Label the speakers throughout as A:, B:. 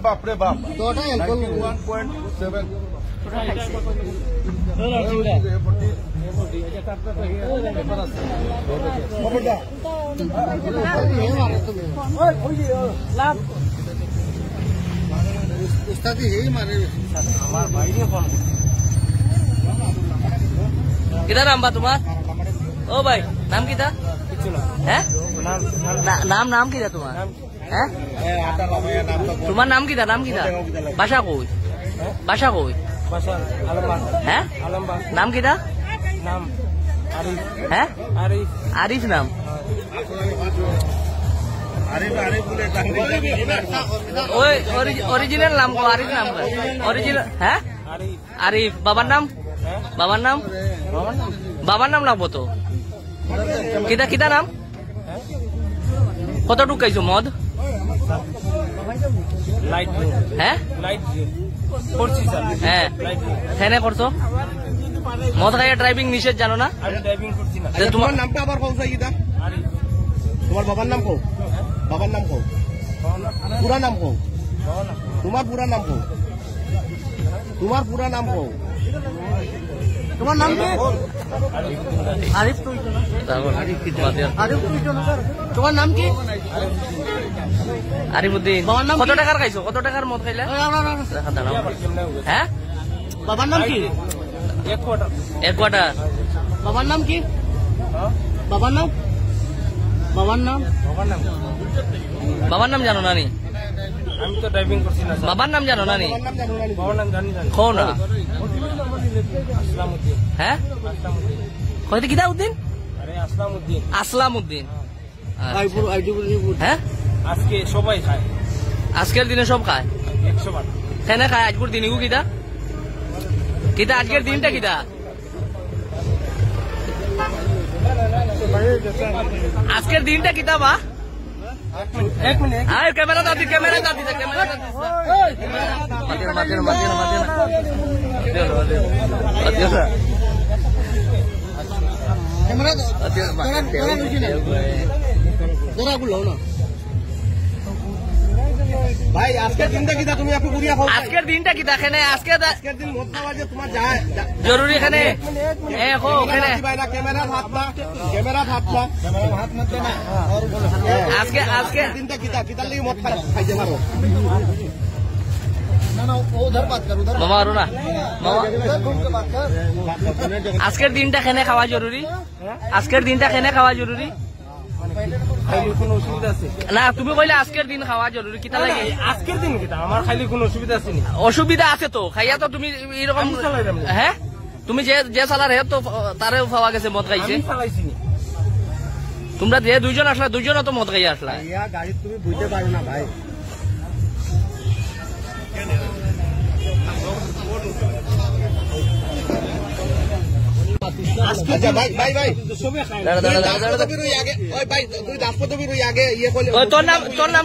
A: বাপরে বাপ 1.7
B: किधर नाम बा तुम्हार? ओ भाई नाम किधर? है नाम नाम किधर तुम्हार? है तुम्हार नाम किधर? नाम किधर? भाषा कोई भाषा कोई है नाम किधर?
C: नाम
B: है
C: आरिफ
B: आरिफ नाम ओरिजिनल नाम को आरिफ नाम का ओरिजिनल है आरिफ बाबार नाम बाबार नाम লাগবো তো কিটা কিটা নাম কত ঢুকাইছো মদ
C: লাইট
B: হ্যাঁ
C: লাইট করছি স্যার
B: হ্যাঁ ফেনে করছো মদ খাইয়া ড্রাইভিং নিষেধ জানো না
C: আমি ড্রাইভিং করছি না
A: তোমার নামটা আবার কও সাইদা
C: আরিফ
A: তোমার বাবার নাম কও বাবার নাম কও পুরা নাম কও তোমার পুরা নাম কও তোমার পুরা নাম কও তোমার নাম কি আরিফ তুই তো না আরিফ তুই তো না তোমার নাম কি
B: আরিফউদ্দিন কত টাকার খাইছো কত টাকার মদ খাইলা হ্যাঁ
A: বাবার নাম কি
B: এক কোয়ার্টার
A: বাবার নাম কি বাবার নাম বাবার নাম
B: বাবার নাম জানো না নি
C: আমি তো ড্রাইভিং করছি না স্যার
B: বাবার নাম জানো না নি
C: বাবার নাম জানি না
B: কো না
C: আসলামউদ্দিন
B: হ্যাঁ
C: আসলামউদ্দিন
B: কইতে কিটা উদ্দিন
C: আরে আসলামউদ্দিন
B: আসলামউদ্দিন
A: আইডি
B: হ্যাঁ
C: আজকে সবাই খায়
B: আজকের দিনে সব খায়
C: 100 বার
B: কেন খায় আজকের দিনে কিটা কিটা আজকের দিনটা কিটা আজকের দিনটা কিটা বা
C: এক মিনিট
B: আয় ক্যামেরা দাদি ক্যামেরা দাদি ক্যামেরা দাদি
A: ভাই আজকের দিনটা কি তুমি একটু ঘুরিয়া খাও
B: আজকের দিনটা কি দেখেন
A: আজকের দিন মদ খাওয়া যে তোমার যায়
B: জরুরি এখানে
A: ক্যামেরার হাত না
B: আজকে আজকে
A: দিনটা কিতার লাগি মদ খাইতে পারো
B: মামা আরো না মামা আজকের দিনটা খেনে খাওয়া জরুরি আজকের দিনটা খেনে খাওয়া জরুরি
C: খাইলে কোনো অসুবিধা আছে
B: না তুমি কইলে আজকের দিন খাওয়া জরুরি কিতা লাগে
C: আজকের দিন কিটা আমার খাইলে কোনো অসুবিধা আছে নি
B: অসুবিধা আছে তো খাইয়া তো তুমি এরকম হ্যাঁ তুমি যে চালার হে তো তারেও পাওয়া গেছে মদ খাইছে
C: আমি চালাইছি নি
B: তোমরা যে দুইজন আসলা দুইজনও তো মদ খাইয়া আসলা
A: গাড়ি তুমি বুঝতে পারো না ভাই আচ্ছা ভাই ভাই ভাই
B: তোর নাম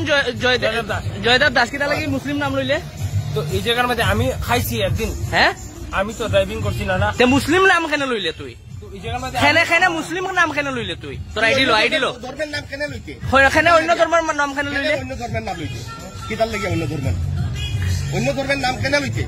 B: জয়দেব দাস কিতা লাগি মুসলিম নাম লইলে
C: তো এই জায়গার মধ্যে আমি খাইছি একদিন
B: হ্যাঁ
C: আমি তো ড্রাইভিং করছি না
B: তে মুসলিম নাম কেন লইলে তুই
C: এই জায়গার মধ্যে
B: খেনে মুসলিম নাম কেন লইলে তুই তোর আইডি লো
A: ধর্মের নাম কেন লইতে
B: খেনে অন্য ধর্মের নাম কেন লইলে
A: অন্য ধর্মের নাম লইতে কিতার লাগে অন্য ধর্মের নাম কেন লইতে